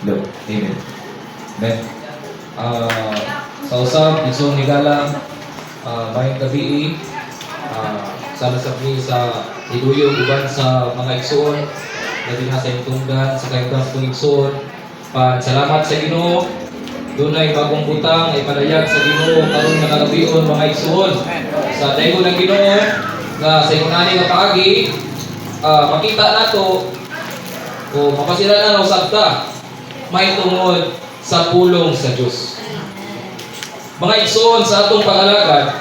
Look, amen. Amen. Sa usap, isong higala, mayang gabi, sana sa iduyong uban sa mga igsoon, dati na sa itunggan, sa kayong sa igsoon. Salamat sa Ginoo. Doon ay bagong butang ay padayag sa Ginoo karon nga kagabion mga igsoon. Sa daygo ng Ginoo nga sa ikunani nga paagi, makita nato o mapasilan na usab ta may tungod sa pulong sa Dios. Mga igsoon sa atong pag-alagad,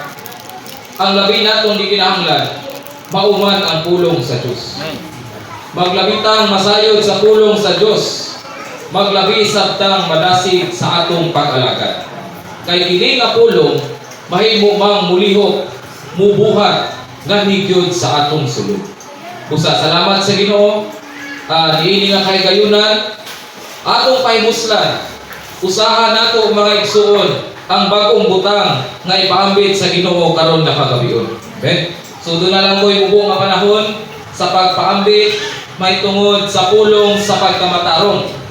ang labi natong di kinahanglan mauman ang pulong sa Dios. Maglabitang masayod sa pulong sa Dios. Maglabi sabtang madasig sa atong pag-alagad. Kay kini nga pulong mahimo mang mulihok, mubuhat nga higyod sa atong sulod. Busa salamat sa Ginoo. Niini nga kay gayunan atong pahimuslan. Usahan nato mga igsoon ang bagong butang nga ipaambit sa Ginoo karon nga kagabion. Amen. So doon na lang ko ibubo nga panahon sa pagpaambit may tungod sa pulong sa pagkamatarong.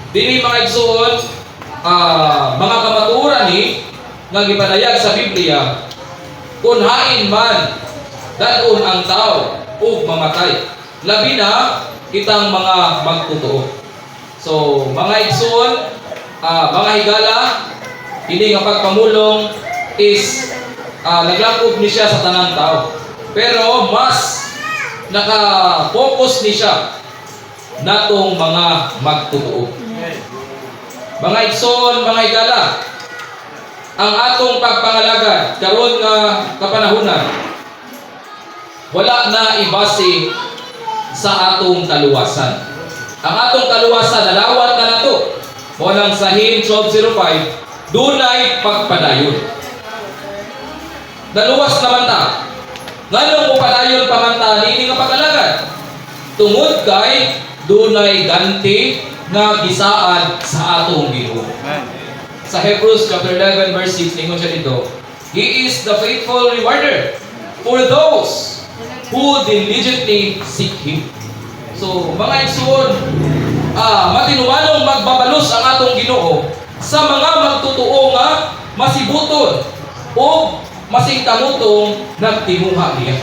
Dili mga igsoon, mga kamatuoran ni nga gipadayag sa Biblia, kung hain man dadon ang tao ug mamatay, labi na kitang mga magtotoo. So mga igsoon, mga higala, hindi nga pagpamulong is naglakop ni siya sa tanang tao. Pero mas naka-focus ni siya natong mga magtotoo. Mga igsoon, mga higala, ang atong pagpangalagad karon nga kapanahunan wala na ibase sa atong kaluwasan. Ang atong kaluwasan nalawat na nato. Walang sahin 12:05, dunay pagpadayon. Naluwas naman ta. Nganong mo padayon pamanta nini nga pag-alagad? Tungod kay dunay ganti nga gisaan sa atong Ginoo. Sa Hebrews chapter 11 verse 6 ningon siya dito, He is the faithful rewarder for those who diligently seek Him. So, mga igsoon, matinumanong magbabalos ang atong Ginoo sa mga magtotoo nga masibuton o masingkamutong nagtimuha niya.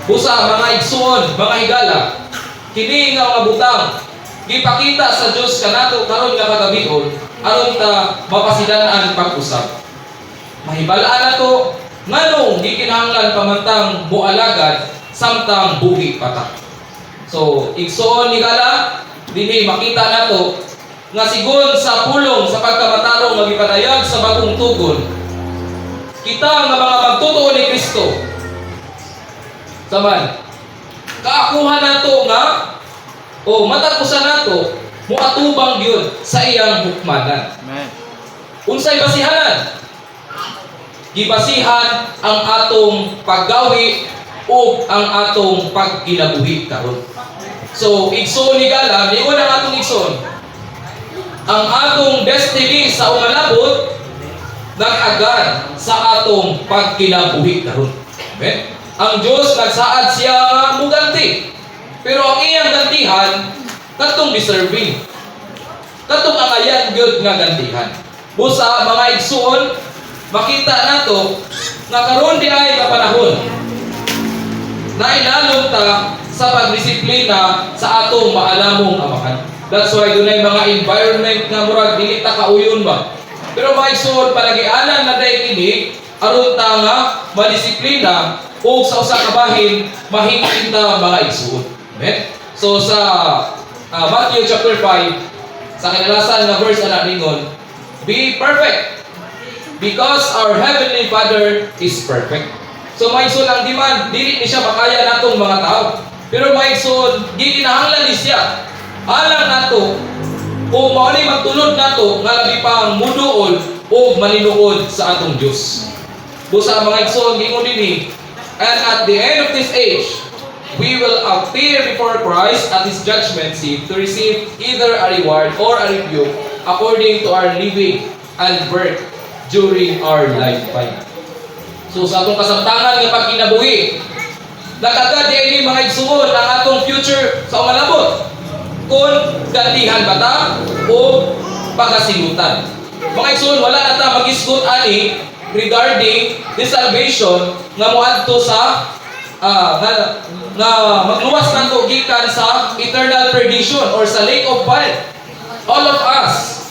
Busa mga igsoon, mga higala, kini nga mga butang gipakita sa Dios kanato karon nga kagabion aron ta mapasidan-an pag-usab. Mahibalaan nato nganong gikinahanglan pamantang bualagad samtang buhi pata. So, igsoon higala, dinhi makita nato nga sigon sa pulong sa pagkamatarong nga gipadayag sa bagong tugon, kita nga mga magtotoo ni Kristo. Saman, kaakuhan nato nga o matapusan nato muatubang gyud sa iyang hukmanan. Amen. Unsay basihanan? Gibasihan ang atong paggawi o ang atong pagkinabuhi karon. So, igsoon higala, niyon ang atong igsoon. Ang atong destiny sa umalabot nag-agad sa atong pagkinabuhi karon. Amen. Ang Dios nagsaad siya nga muganti. Pero ang iyang gantihan katong deserving. Katong angayan gyud nga gantihan. Busa mga igsoon, makita nato nga karon di ay nga panahon nailalong ta sa pagdisiplina sa atong maalamong amahan. That's why dunay mga environment nga murag dili ta kauyon ba. Pero mga igsoon, palagianan na dahil kini aron ta nga madisiplina o sa usa ka bahin mahingkit ta mga igsoon. Amen. So sa Matthew chapter 5 sa kinalasan na verse ana ningon, be perfect because our heavenly Father is perfect. So may igsoon ang demand dili ni siya makaya natong mga tao. Pero may igsoon di kinahanglan ni siya alang nato o mao ni magtulod nato nga labi pang muduol o maninuod sa atong Dios. Busa mga igsoon gingon dinhi, and at the end of this age we will appear before Christ at His judgment seat to receive either a reward or a rebuke according to our living and work during our lifetime. So sa atong kasamtangan nga pagkinabuhi, nakagad di mga igsuon ang atong future sa umalabot. Kung gantihan ba ta o pagasilutan. Mga igsuon, wala na ta mag-isgot ani regarding the salvation nga moadto sa nga magluwas nato gikan sa eternal perdition or sa lake of fire. All of us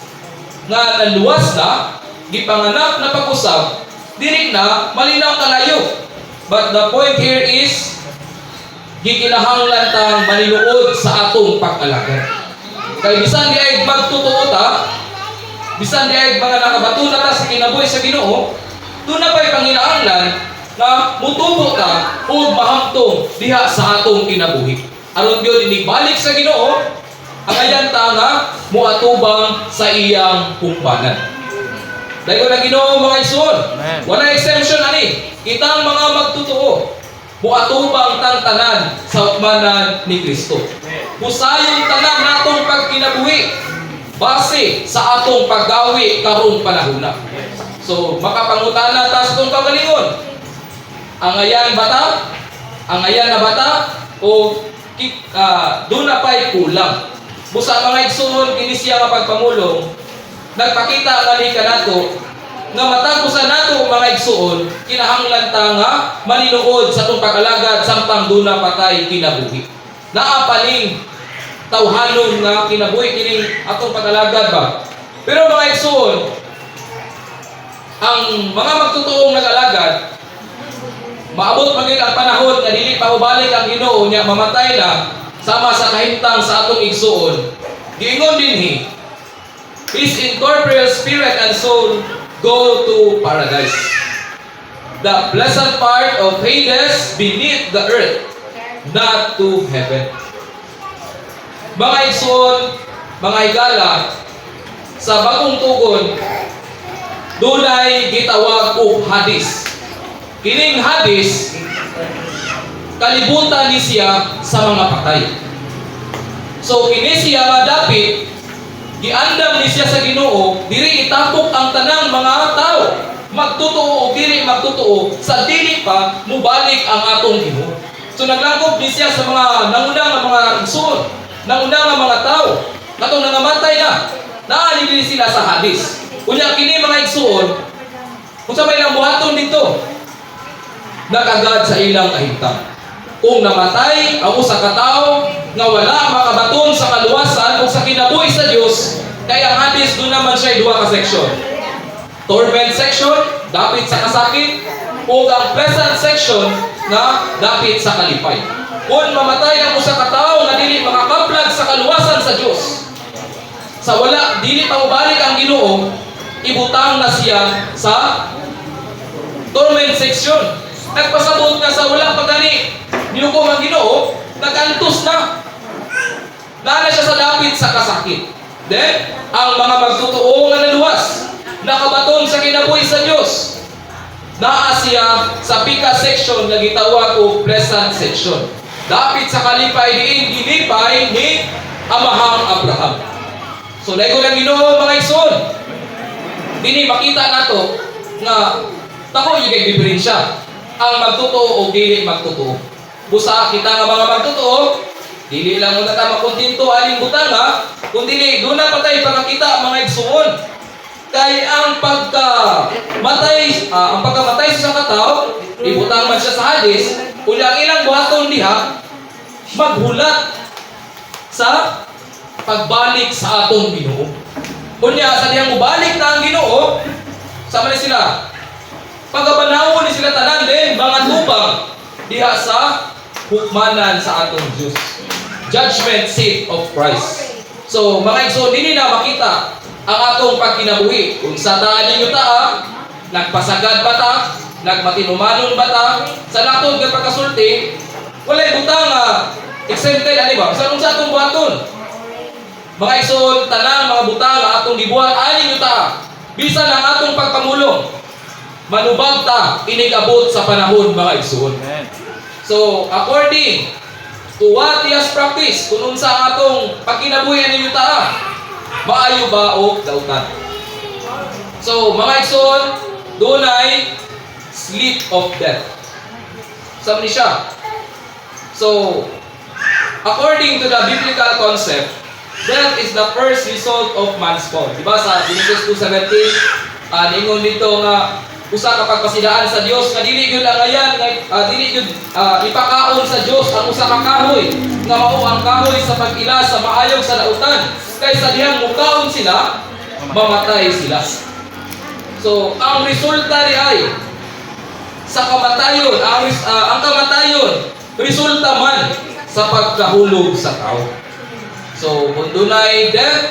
nga naluwas na, gipanganak na pag-usab, dili na malinaw kalayo. But the point here is gikinahanglan tang maniluod sa atong pag-alagad. Kay bisan di ay magtutuo ta, bisan di ay mga nakabato na ta sa kinabuhi sa Ginoo, doon na pa'y panginahanglan na mutubo ta o mahamtong diha sa atong kinabuhi. Aron gyud inibalik sa Ginoo, ang ayan ta nga muatubang sa iyang kumpanan. Dahil ko na Ginoo mga igsoon, wala exemption ani. Kitang mga magtutuo, muatubang tang tanan sa ukmanan ni Kristo. Pusayong tanan natong pagkinabuhi base sa atong paggawi karong panahon na. So makapangutana ta sa atong kagalingon. Ang ayan bata, ang ayan na bata o doon na pa'y kulang. Busa mga igsoon kini siya nga pagpamulong, nagpakita ang alika nato nga matagusan nato mga igsuon, kinahanglan ta nga maninuod sa itong pag-alagad samtang doon na patay kinabuhi. Naapaling tawhanon nga kinabuhi kining atong pag-alagad ba? Pero mga igsuon, ang mga magtutuong nag-alagad, maabot maging ang panahon nga dili pa ubalik ang Ginoo niya mamatay na sama sa kahimtang sa atong igsuon. Giingon dinhi, his incorporeal spirit and soul go to paradise, the pleasant part of Hades beneath the earth, not to heaven. Mga igsoon, mga higala, sa bagong tugon, dunay gitawag og Hades. Kining Hades, kalibutan ni siya sa mga patay. So kini siya nga dapit giandam ni siya sa Ginoo, diri itapok ang tanang mga tao, magtutuo o dili magtutuo, sa dili pa mubalik ang atong Ginoo. So naglangkob ni siya sa mga nanguna nga mga igsoon, nanguna nga mga tao, katong nangamatay na, naanili sila sa Hades. Unya kini mga igsoon, kung sa may lang buhaton dito, nakagad sa ilang kahimtang. Kung namatay ang usa ka tawo nga wala makabaton sa kaluwasan o sa kinabuhi sa Dios, kaya ang Hades doon naman siya duha ka section. Torment section, dapit sa kasakit, o ang pleasant section na dapit sa kalipay. Kung mamatay ang usa ka tawo nga dili makakaplag sa kaluwasan sa Dios, sa wala dili pa mubalik ang Ginoo, ibutang na siya sa torment section. Nagpasabot nga sa wala pagani niukom ang Ginoo, nagantos na. Nana siya sa dapit sa kasakit. Then, ang mga magtutuo nga naluwas, nakabaton sa kinabuhi sa Dios, naa siya sa pika section nga gitawag og pleasant section. Dapit sa kalipay diin ginipay ni amahang Abraham. So, lego lang Ginoo mga igsoon. Dini makita nato nga tako yung diferensya ang magtutuo o dili magtutuo. Busa kita nga mga magtutuo, dili lang muna ta makontinto aling butanga, kundi doon na patay pagkakita mga igsuon. Kay ang pagkamatay sa katao, ibutang man siya sa Hades, unya ilang buhaton diha maghulat sa pagbalik sa atong Ginoo. Unya sa diyang mubalik na ang Ginoo, sama ni sila. Pagkabanawon ni sila tanan din mga tubang diha sa hukmanan sa atong Diyos. Judgment seat of Christ. So, mga igsoon, dili na makita ang atong pagkinabuhi. Kung sa daan ninyo ta, nagpasagad ba ta, nagmatinumanon ba ta, sa natod nga pagkasulti, walay butang exempted, ani ba? Sa atong buhaton. Mga igsoon, tanan, mga butang atong gibuhat, ani nyo ta, bisan ang atong pagpamulong, manubag ta, inigabot sa panahon mga igsoon. So, according to what he has practiced, kung unsa ang atong pagkinabuhi ninyo ta, maayo ba o dautan? So, mga igsoon, dunay sleep of death. Sabi siya. So, according to the biblical concept, death is the first result of man's fall. Diba sa Genesis 2:17, ningon dito nga usa ka pagpasidaan sa Dios nga dili gyud ang ayan dili gyud ipakaon sa Dios ang usa ka kahoy nga mao ang kahoy sa pag-ila sa maayog sa lautan kaysa dihang mukaon sila mamatay sila. So, ang resulta ay sa kamatayon, ang kamatayon resulta man sa pagkahulog sa tao. So, kung dunay death,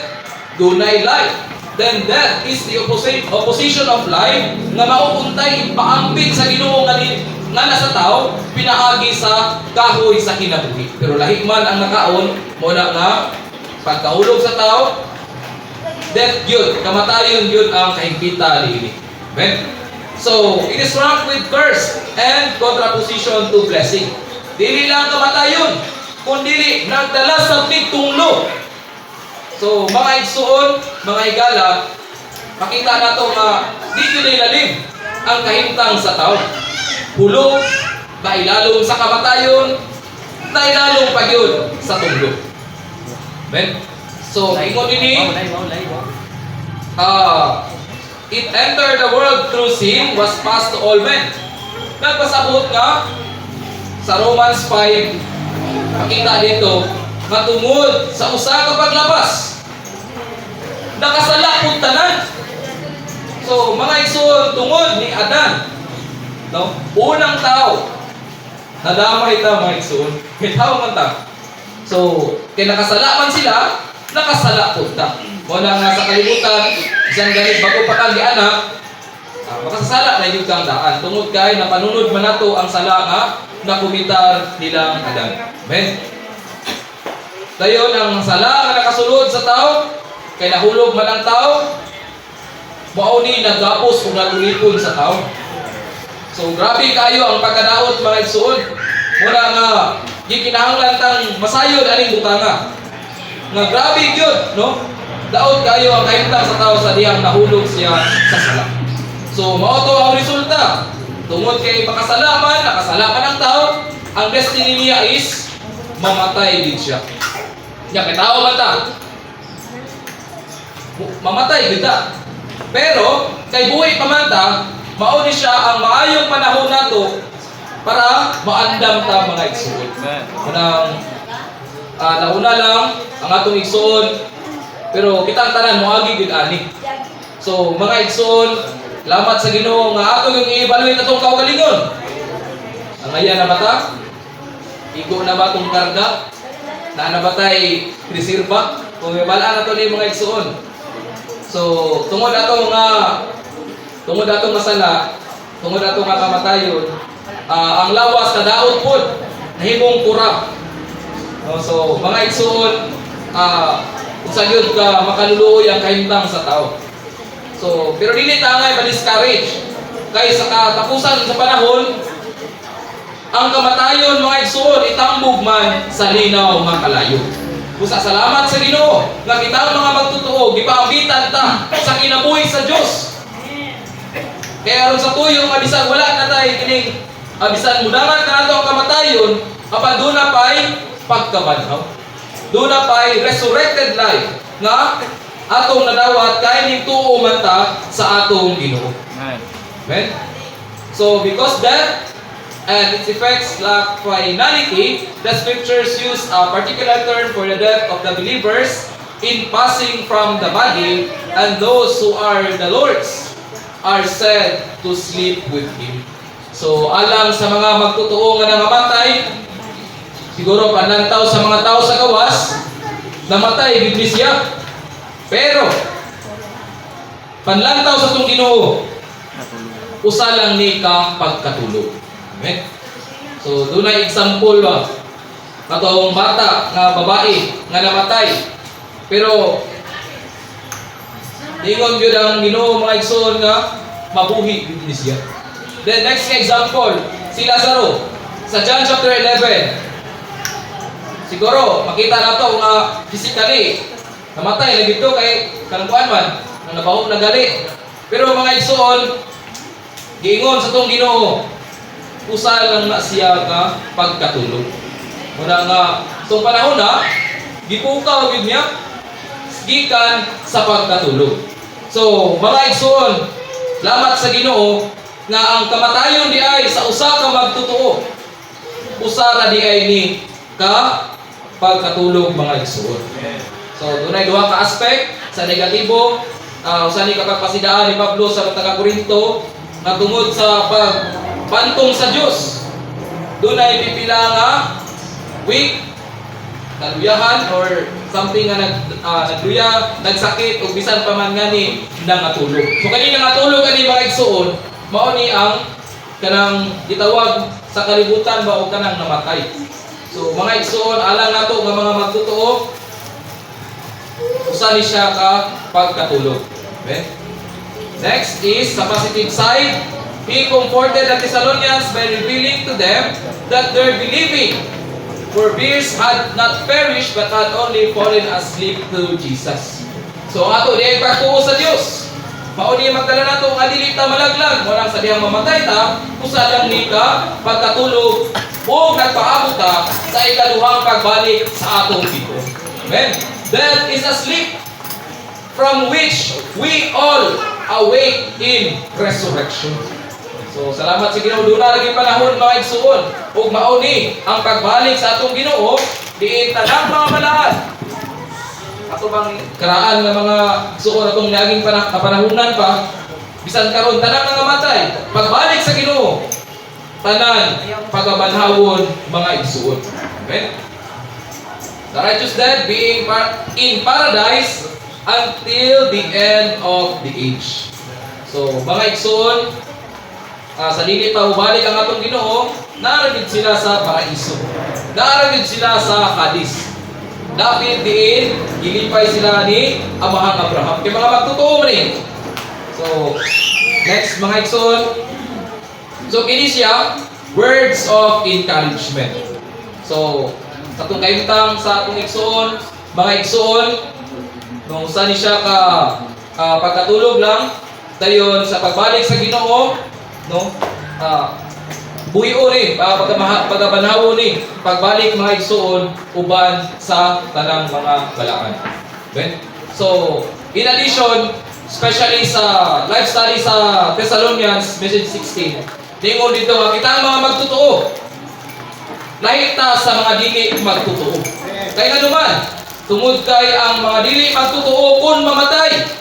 dunay life. Then death is the opposition of life nga mauuntay ipaambit sa Ginoo nga nasa tao, pinaagi sa kahoy sa kinabuhi. Pero lahi man ang nakaon, muna nga pagkahulog sa tao, death yun, kamatayon yun ang kahigpita ni. Amen? So, it is ranked with curse and contraposition to blessing. Dili lang kamatayon, kundi nagdala sa tunglo. So, mga igsuon, mga higala, makita nato nga dito na ilalim ang kahimtang sa tao. Hulog, nailalong sa kamatayon, nailalong pa yun sa tunglo. Amen? So, ingon ini, it entered the world through sin, was passed to all men. Nagpasabot nga sa Romans 5, makita dito, matungod sa usa ka paglabas, nakasala pud tanan. So, mga igsoon, tungod ni Adan, no? Unang tao, nadamay ta mga igsoon, may tao man ta. So, kay nakasala man sila, nakasala pud ta. Muna nga sa kalibutan, isang ganit bago pa kang gianak, makasasala na yung kang daan. Tungod kay napanunod man nato ang sala nga na kumitar nilang Adan. Amen? Dayon ang sala nga nakasulod sa tao, kay nahulog man ang tao, mao ni nagapos kung nagulipon sa tao. So grabe kayo ang pagkadaot mga igsuon. Muna nga gikinahanglan tang masayod aning butanga. Nga grabe gyud, no? Daot kayo ang kahimtang sa tao sa diyang nahulog siya sa sala. So mao to ang resulta. Tungod kay makasala man, nakasala man ang tao, ang destiny niya is mamatay din siya. Nya kay tao man ta. Mamatay gid ta. Pero kay buhi pa man ta, mao ni siya ang maayong panahon nato para maandam ta mga igsoon. Kanang nauna lang ang atong igsoon, pero kitang tanan moagi gid ani. So mga igsoon, salamat sa Ginoo nga ato yung i-evaluate atong kaugalingon. Ang aya na bata, igo na ba tong karga? Na batay reserva? Kung may balaan nato ni mga igsoon. So tungod ato masala, tungod ato nga kamatayon, ang lawas kadaot pod nahimong kurap. So mga igsoon, kung sa yun ka makaluluoy ang kahimtang sa tao. So, pero dili tangay ma-discourage. Kay sa katapusan sa panahon, ang kamatayon mga igsoon itambog man sa linaw nga kalayo. Busa salamat sa Ginoo nga kita mga magtotoo gipaambitan ta sa kinabuhi sa Dios. Kaya aron sa tuyo nga bisan wala na tay kining bisan mudangan kanato ang kamatayon, apan duna pay pagkabanhaw. Duna pay resurrected life nga atong nadawat kay ning tuo man ta sa atong Ginoo. Amen. So because that and its effects lack finality, the scriptures use a particular term for the death of the believers in passing from the body, and those who are the Lord's are said to sleep with Him. So alang sa mga magtotoo nga nangamatay, siguro panantaw sa mga tao sa gawas, namatay gid siya. Pero panlantaw sa tong Ginoo, usa lang ni ka pagkatulog. Amen. So dunay example ba katong bata nga babae nga namatay. Pero ingon gyud ang Ginoo mga igsoon nga mabuhi gyud siya. Then next example, si Lazaro sa John chapter 11. Siguro makita nato nga physically namatay lagi to kay kanang kuan man nang nabahog na gali. Pero mga igsoon, Giingon sa tong Ginoo, usa lang na siya ka pagkatulog. Muna nga, itong panahon na, gipukaw yun niya, gikan sa pagkatulog. So, mga igsoon, lamat sa Ginoo, nga ang kamatayon di ay sa usa ka magtotoo. Usa ra di ay ni ka pagkatulog, mga igsoon. So, dunay duha ka aspect sa negatibo, usa ni kapakasidaan ni Pablo sa taga-Korinto na tungod sa pagbantong sa Dios. Dunay pipila nga weak, naluyahan or something nga nagluya, nagsakit ug bisan pa man ngani nangatulog. So kani nangatulog ani mga igsoon, mao ni ang kanang gitawag sa kalibutan ba og kanang namatay. So mga igsoon, alang nato nga mga magtotoo, usa ni siya ka pagkatulog. Okay? Next is sa positive side, he comforted the Thessalonians by revealing to them that their believing forebears had not perished but had only fallen asleep to Jesus. So ato di pagtuo sa Dios. Mao ni magdala nato nga dili ta malaglag, walang sa dihang mamatay ta, usa lang ni ka pagkatulog o nagpaabot ta sa ikaduhang pagbalik sa atong Ginoo. Amen. Death is a sleep from which we all awake in resurrection. So, salamat sa Ginoo. Doon na lagi panahon, mga igsuon. Ug mao ni ang pagbalik sa atong Ginoo, diin tanang mga balaan. Ato bang karaan ng mga igsuon atong naging panahunan pa, bisan karon tanang nga matay, pagbalik sa Ginoo, tanan pagabanhawon, mga igsuon. Amen. The righteous dead being in paradise until the end of the age. So, mga igsoon, sa dili pa ubalik ang atong Ginoo, naaragid sila sa paraiso. Naaragid sila sa Hades. Dapit diin, gilipay sila ni Amahang Abraham. Kaya mga magtotoo man eh. So, next mga igsoon. So, kini siya, words of encouragement. So, sa itong kaimtang sa atong igsoon, mga igsoon, nung saan siya ka pagkatulog lang, dayon sa pagbalik sa Ginoo, no? Buyo ni, pagabanhawo ni, pagbalik mga igsoon, uban sa tanang mga balaan. Okay? So, in addition, especially sa life study sa Thessalonians, message 16, tingon dito nga, kita ang mga magtotoo. Lahit ta sa mga dili magtotoo. Kaya nga naman, tungod kay ang mga dili magtotoo kung mamatay,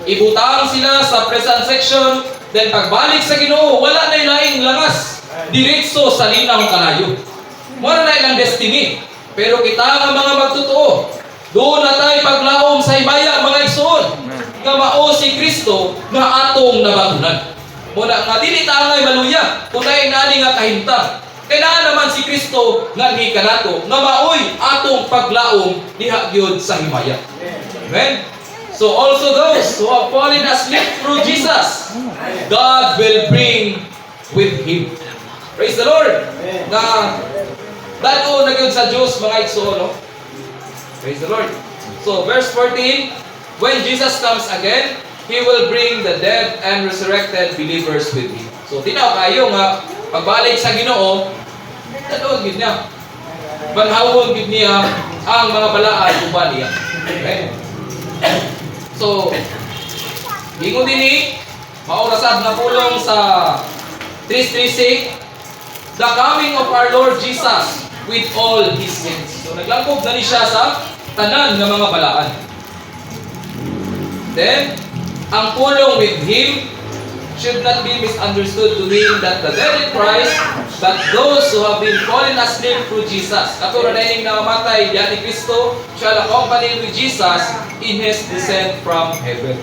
ibutang sila sa present section, then pagbalik sa Ginoo, wala na ilaing langas, diretso sa linaw kalayo. Wala na ilang destiny. Pero kita nga mga magtotoo, doon na tayo paglaom sa himaya, mga igsoon, nga mao si Kristo nga atong nabatunan. Muna nga dili ta ngay maluya, kung dahil nani nga kahinta. Kaya naman si Kristo nga ni kanato, nga maoy atong paglaom diha gyud sa himaya. Amen. So also those who have fallen asleep through Jesus, God will bring with Him. Praise the Lord. Nga dato na gyud sa Dios, mga igsoon, no? Praise the Lord. So verse 14, when Jesus comes again, He will bring the dead and resurrected believers with Him. So tinaw kayo nga pagbalik sa Ginoo, tanood gid niya. Banhawon gid niya ang mga balaan uban niya. Okay? So, ingon dinhi, maurasad na pulong sa 3:36, the coming of our Lord Jesus with all His saints. So, naglangkob na ni siya sa tanan ng mga balaan. Then, ang pulong with Him should not be misunderstood to mean that the dead in Christ, but those who have been fallen asleep through Jesus. Katulad na ining namamatay diyan ni Kristo, shall accompany with Jesus in His descent from heaven.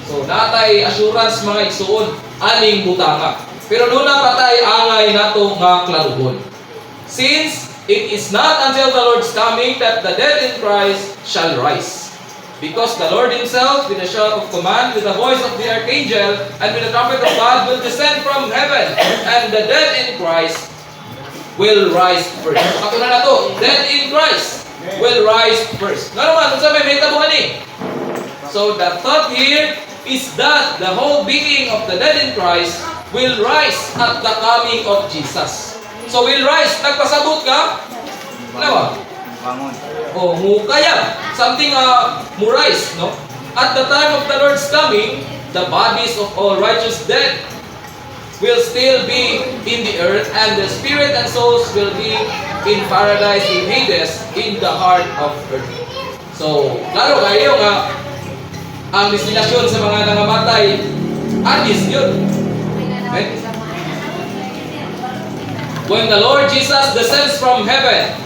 So, natay assurance, mga igsoon, aning butanga. Pero doon na patay angay nato nga klaruhon. Since it is not until the Lord's coming that the dead in Christ shall rise. Because the Lord Himself, with a shout of command, with the voice of the archangel, and with the trumpet of God, will descend from heaven, and the dead in Christ will rise first. Ako na to, dead in Christ will rise first. Nga naman, kung sa may tabuhan eh. So the thought here is that the whole being of the dead in Christ will rise at the coming of Jesus. So will rise. Nagpasabot ka? Ano ba? Bangon. Oh, mukaya. Something mo rise, no? At the time of the Lord's coming, the bodies of all righteous dead will still be in the earth, and the spirit and souls will be in paradise, in Hades, in the heart of earth. So, klaro kayo nga, ang destinasyon sa mga nangamatay, Hades yun. Okay? When the Lord Jesus descends from heaven,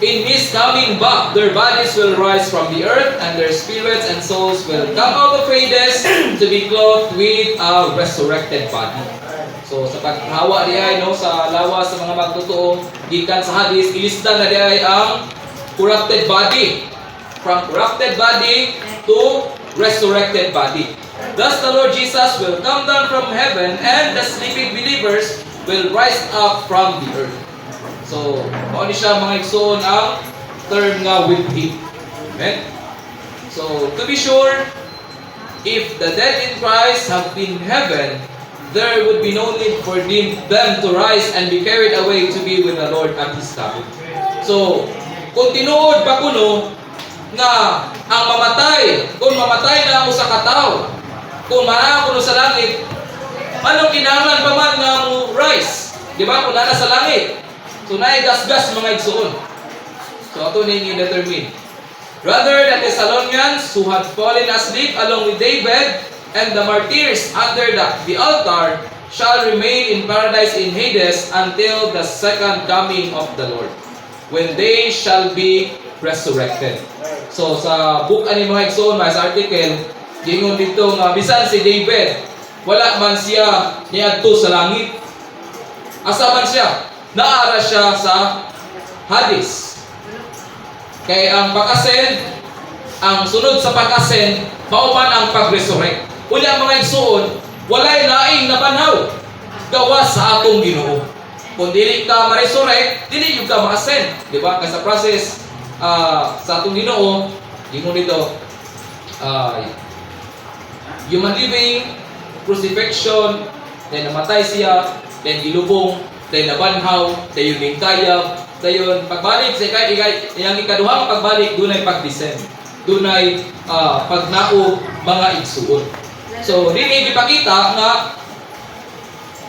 in His coming back, their bodies will rise from the earth, and their spirits and souls will come out of Hades to be clothed with a resurrected body. So sa paghawa diay no sa lawas sa mga magtotoo gikan sa Hades, ilista na diay ang corrupted body, from corrupted body to resurrected body. Thus the Lord Jesus will come down from heaven, and the sleeping believers will rise up from the earth. So, mao ni siya mga igsoon ang term nga with Him. Amen? So, to be sure, if the dead in Christ have been in heaven, there would be no need for them to rise and be carried away to be with the Lord at His coming. So, kung tinuod pa kuno nga ang mamatay, kung mamatay na ako sa katao, kung manaa kuno sa langit, anong kinahanglan pa man nga mo rise? Di ba? Kung nana sa langit. So, naigasgas mga igsoon. So, ito na determine. Rather, the Thessalonians who had fallen asleep along with David and the martyrs under the altar shall remain in paradise in Hades until the second coming of the Lord, when they shall be resurrected. So, sa book ani mga igsoon, sa article, gingon dito nga, bisan si David, wala man siya niadto sa langit. Asa man siya? Naara siya sa Hades. Kay ang pag-ascend, ang sunod sa pag-ascend, mauman ang pag-resurrect. Unya mga igsoon, walay laing na banhaw gawas sa atong Ginoo. Kung dili ka ma-resurrect, dili yung ka ma-ascend. Di ba? Kasi sa process sa atong Ginoo, gingon dito, human living, crucifixion, then namatay siya, then gilubong, then nabanhaw, then yung kayab, dayon pagbalik sa iyang ikaduhang pagbalik, dunay pag-descend, dunay pagnao mga igsuon. So dili gipakita nga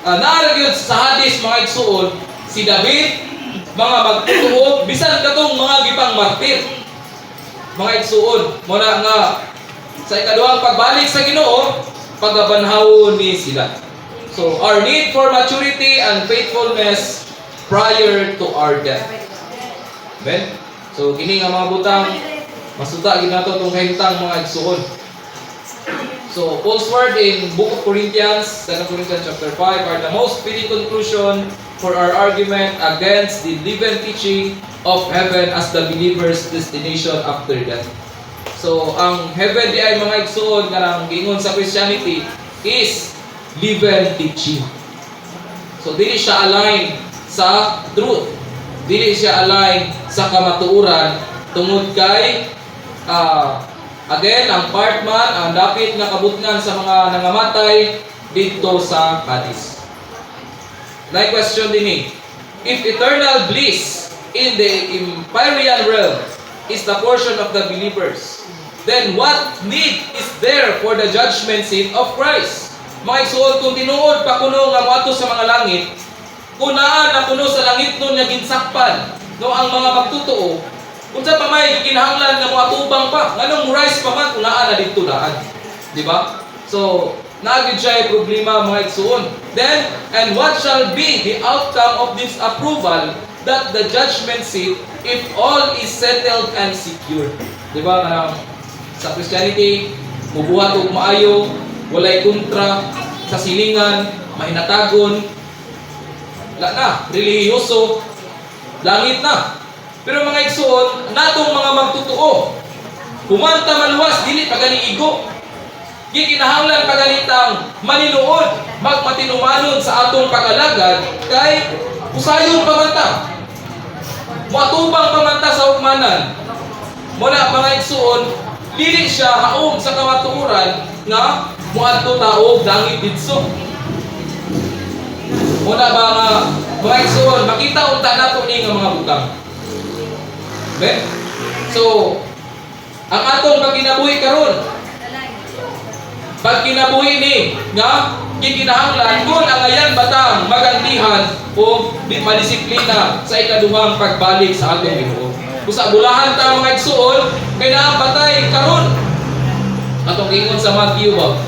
naara gyud sa Hades mga igsuon si David, mga magtutuo bisan katong mga gipang martir. Mga igsuon mo na nga sa ikaduhang pagbalik sa Ginoo, pagabanhawon ni sila. So, our need for maturity and faithfulness prior to our death. Amen? So, kini nga mga butang, masuta ginato itong kahintang mga igsuon. So, Paul's word in Book of Corinthians, 2 Corinthians chapter 5, are the most fitting conclusion for our argument against the living teaching of heaven as the believer's destination after death. So, ang heaven di ay mga igsuon nga nang giingon sa Christianity is living teaching. So, dili siya align sa truth. Dili siya align sa kamatuoran tungod kay again, ang part man, ang dapit na kabutngan sa mga nangamatay dito sa Hades. Like question din if eternal bliss in the empyrean realm is the portion of the believers, then what need is there for the judgment seat of Christ? Mga igsuon, kung tinuod pa kuno nga moadto sa mga langit, kunaan na kuno sa langit nun nga ginsakpan no ang mga magtutuo, unsa pa may gikinahanglan nga moatubang pa, nganong rise pa man kunaan na didto daan, di ba? So naagid siya problema mga igsuon. Then, and what shall be the outcome of this approval that the judgment seat if all is settled and secure? Di ba? Sa Christianity, mubuhat og maayo, walay kontra, sa silingan, mahinatagon, wala na, relihiyoso, langit na. Pero mga igsuon, natong mga magtutuo, kumanta maluwas, dili paganiigo. Gikinahanglan pagalitang maninuod, magmatinumanon sa atong pag-alagad, kay usayon pamanta. Matubang pamanta sa hukmanan. Muna mga igsuon, dili siya haom sa kamatuoran nga muadto taog dangit didso. Muna ba nga mga igsoon, makita unta nato ni nga mga butang. Okay? So, ang atong pagkinabuhi karon, pagkinabuhi ni nga gikinahanglan kung ang ayan batang magantihan o madisiplina sa ikaduhang pagbalik sa atong Ginoo. Busa bulahan ta mga igsoon kay naapatay karon. Atong ingon sa Matthew ba?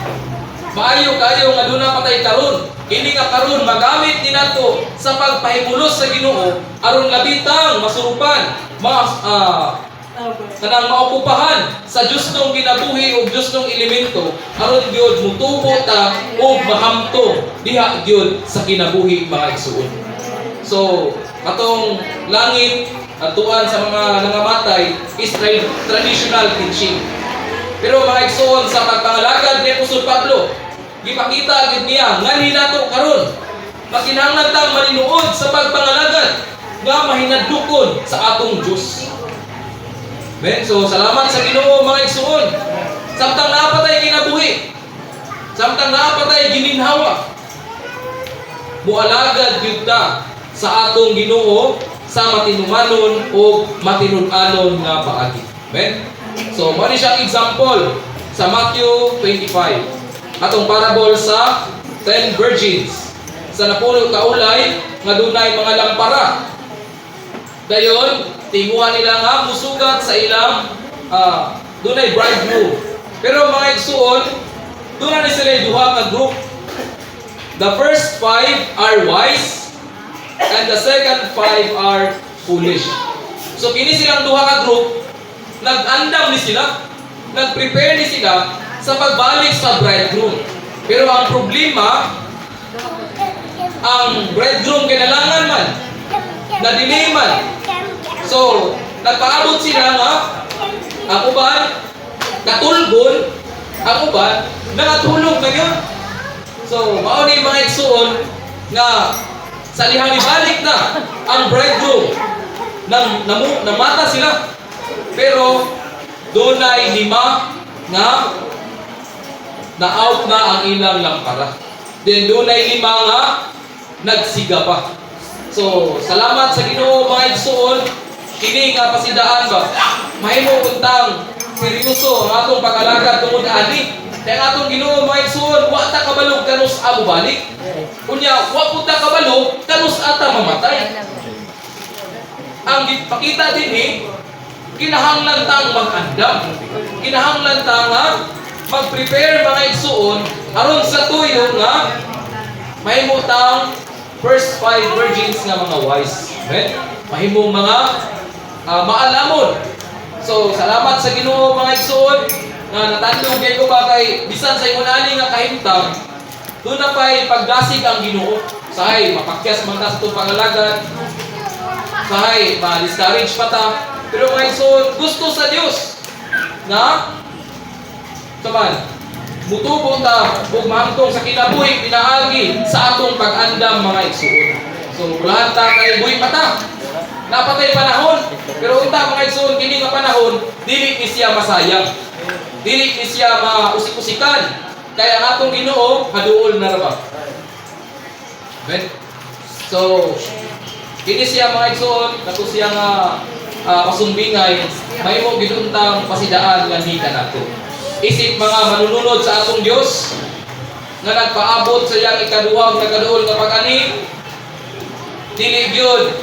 Maayo kayo nga doon na patay karon. Ini nga karon magamit ni nato sa pagpahimulos sa Ginoo aron labitang masurupan, kanang maokupahan sa Dios nung kinabuhi o Dios nung elemento aron gyud mutubo ta og mahamto diha gyud sa kinabuhi mga igsoon. So, katong langit atuan sa mga nangamatay is traditional teaching. Pero mga igsoon sa pagpangalagad ni Apostol Pablo, gipakita gid niya nga nato karon makinahanglan tang maninuod sa pagpangalagad nga mahinadlokon sa atong Dios. Ben, so salamat sa Ginoo mga igsoon. Samtang naapatay kinabuhi, samtang naapatay gininhawa, mualagad gyud ta sa atong Ginoo sa matinumanon o matinud-anon nga paagi. Ben? So, mao ni siyang example sa Matthew 25. Atong parable sa 10 virgins. Sa napulo ka ulay nga dunay mga lampara. Dayon, tinguhan nila nga musugat sa ilang dunay bridegroom. Pero mga igsuon, dunay ni sila duha ka group. The first 5 are wise and the second 5 are foolish. So kini silang duha ka group, nag-andam ni sila, nag-prepare ni sila sa pagbalik sa bridegroom. Pero ang problema, ang bridegroom kinalangan man, na-delay man. So, nagpaabot sila nga, ang uban, katulgon, ang uban, nakatulog na yun. So, mao ni mga igsoon nga sa lihang ibalik na ang bridegroom namata sila. Pero doon ay 5 nga na-out na ang ilang lampara. Then doon ay 5 nga nagsiga pa. So, salamat sa Ginoo mga igsoon. Kini nga pasidaan ba? Mahimo untang seryoso ang atong pag-alagad tungod ani. Kaya ang atong Ginoo mga igsoon, wa ta kabalog kanus amo balik. Unya, wa pud ta kabalog kanus ata mamatay. Ang gipakita dinhi, kinahanglan tang mag-andam. Kinahanglan ta nga mag-prepare mga igsoon aron sa tuyo nga mahimo tang first 5 virgins nga mga wise. Amen? Mahimong mga maalamon. So, salamat sa Ginoo mga igsoon na natandog kay ko ba kay bisan sa ingon ani nga kahimtang doon na pa'y pagdasig ang Ginoo. Sahay, mapakyas man ta sa itong pangalagad. Sahay, ma-discourage pa ta. Pero mga igsoon, gusto sa Dios na saman, mutubo ta ug mahangtong sa kinabuhi pinaagi sa atong pag-andam mga igsoon. So, wala ta kay buhi pa ta. Napatay panahon. Pero unta mga igsoon, kini nga panahon, dili ni siya masayang. Dili ni siya mausik-usikan. Kaya ang atong Ginoo haduol na ra ba. Ben? So, kini siya mga igsoon, kato siya nga pasumbingay, mahimo giduntang pasidaan nga hika nato. Isip mga manununod sa atong Dios nga nagpaabot sa iyang ikaduhang nagaduol nga pag-ani, dili gyud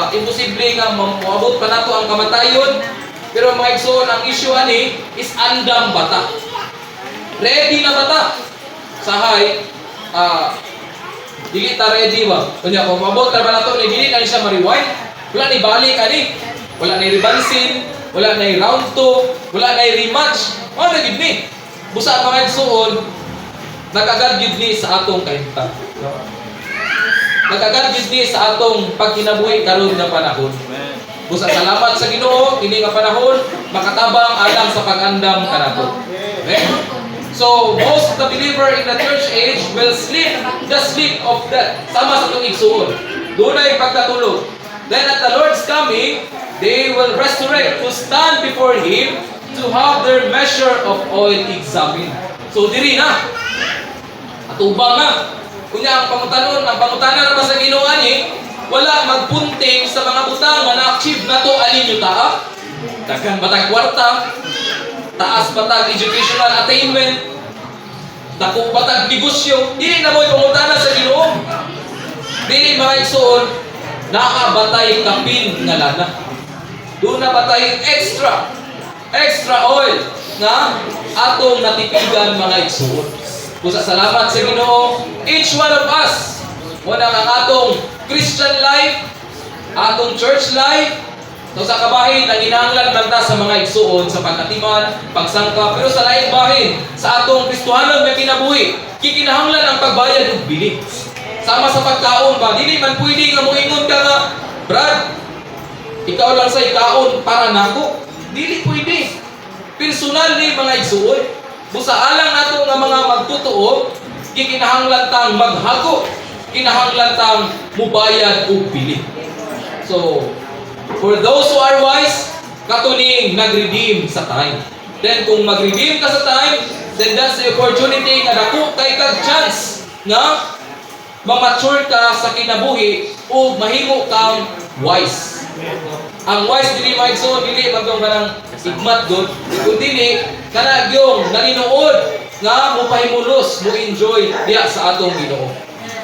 imposible nga moabot pa nato ang kamatayon. Pero mga igsoon, ang issue ani is andam bata. Ready na bata. Sahay, dili ta ready ba? Kunya kung moabot ta ba nato ni dili na siya ma-rewind. Wala ni balik ani. Wala na rebansin, wala na round 2, wala na rematch. Ano gid ni? Busa mga igsoon, nagagad gid ni sa atong kahimtang. Nagagad gid ni sa atong pagkinabuhi karon nga panahon. Busa salamat sa Ginoo kini nga panahon makatabang alang sa pag-andam kanato. Okay? So most of the believer in the church age will sleep the sleep of death. Sama sa itong igsuon. Dunay pagkatulog. Then at the Lord's coming, they will resurrect to stand before Him to have their measure of oil examined. So diri na. Atubang na. Kunya ang pangutanan na ba sa Ginoo ani? Wala magpunting sa mga butang nga na-achieve na to aninyo taa. Daghan batag kwarta, taas batag educational attainment, dako batag negosyo, dili na mo'y pangutana sa Ginoo. Dili mga igsoon, nakabatay kapin nga lana. Doon na batay extra oil nga atong natipigan mga igsoon. Kusa salamat sa Ginoo, each one of us, wala ang atong Christian life, atong church life, so sa kabahin, nanginahanglan man ta sa mga igsuon, sa pagkatiman, pagsangka, pero sa laing bahin, sa atong Kristohanon nga kinabuhi, kikinahanglan ang pagbayad ug bili. Sama sa pagkaon ba, dili man pwede nga moingon ka nga, Brad, ikaw lang sa ikaon para nako. Dili pwede. Personal ni mga igsuon. Busa alang nato nga mga magtutuo, kikinahanglan tang maghago, kinahanglan tang mubayad ug bili. So, for those who are wise, katuning nag-redeem sa time. Then kung mag-redeem ka sa time, then that's the opportunity nga dako kay kag chance nga ma-mature ka sa kinabuhi o mahimo kang wise. Ang wise dili maigsoon, dili magdong kanang igmat gud, kun dili kana gyung naninuod nga mo pahimulos, mo enjoy diha sa atong Ginoo.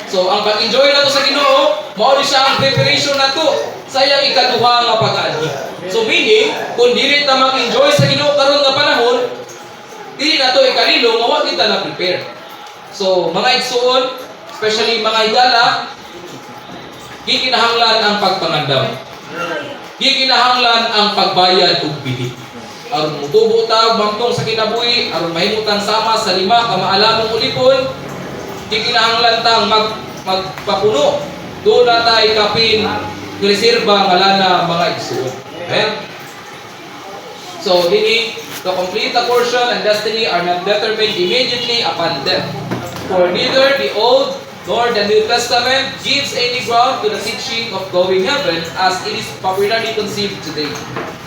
So ang pag-enjoy nato sa Ginoo, mao ni siya ang preparation nato sa iyang ikaduha nga pag-ani. So meaning, kung dili ta mag-enjoy sa Ginoo karon nga panahon, dili nato ikalilo nga wa kita na prepare. So mga igsuon, especially mga higala, gikinahanglan ang pagpangandam. Gikinahanglan ang pagbayad ug bili. Aron mutubo ta bangtong sa kinabuhi, aron mahimutang sama sa 5 ka maalamong ulipon, gikinahanglan tang magpapuno. Doon na tayo kapin reserba nga lana mga igsuon. Amen? So, dini, to complete the portion and destiny are not determined immediately upon death. For neither the Old nor the New Testament gives any ground to the teaching of going heaven as it is popularly conceived today.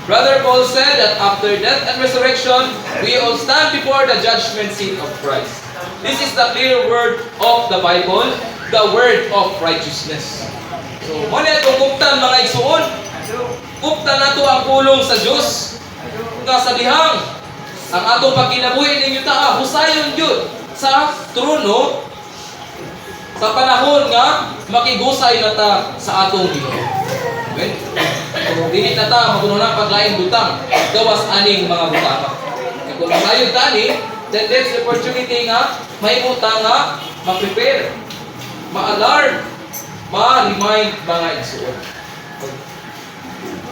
Brother Paul said that after death and resurrection, we all stand before the judgment seat of Christ. This is the clear word of the Bible, the word of righteousness. So, muna itong kuptan mga igsuon. Kuptan nato ang pulong sa Diyos. Nga sa dihang, ang atong pagkinabuhi ninyo taa, husayon yun sa trono sa panahon nga makigusay na ta sa atong Ginoo. Okay? So, dili na ta maguno na paglaing butang, gawas aning mga butang. Kung masayod tani, then there's the opportunity nga may utang nga ma-prepare, ma-alarm, ma-remind mga igsuon.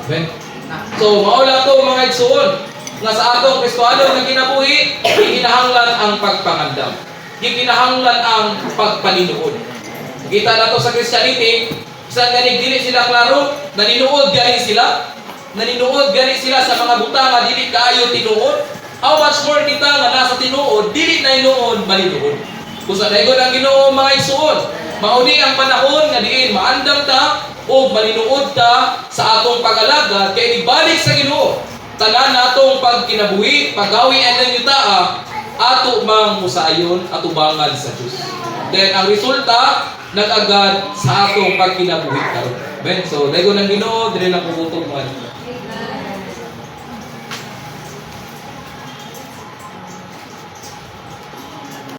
Okay? So, maula to mga igsuon nga sa atong Kristohanon nga kinabuhi, gikinahanglan ang pagpangandam. Gikinahanglan ang pagpaninuod. Kita na to sa Christianity, isang ganig dili sila klaro, naninuod gani sila. Naninuod gani sila sa mga butang nga dili kaayo tinuod. How much more kita nga nasa tinuod, dili na inuod maninuod. Kung sa daygon ang Ginoo mga igsuon, mauni ang panahon nga diin maandam ta o maninuod ta sa atong pag-alagad kay ibalik sa Ginoo. Tanan natong pagkinabuhi, paggawi ang taa, ato mang musayon at ubangan sa Diyos. Then ang resulta nag-agad sa atong pagkinabuhi karon. Ben, so daygon ang Ginoo dili lang pugutog man.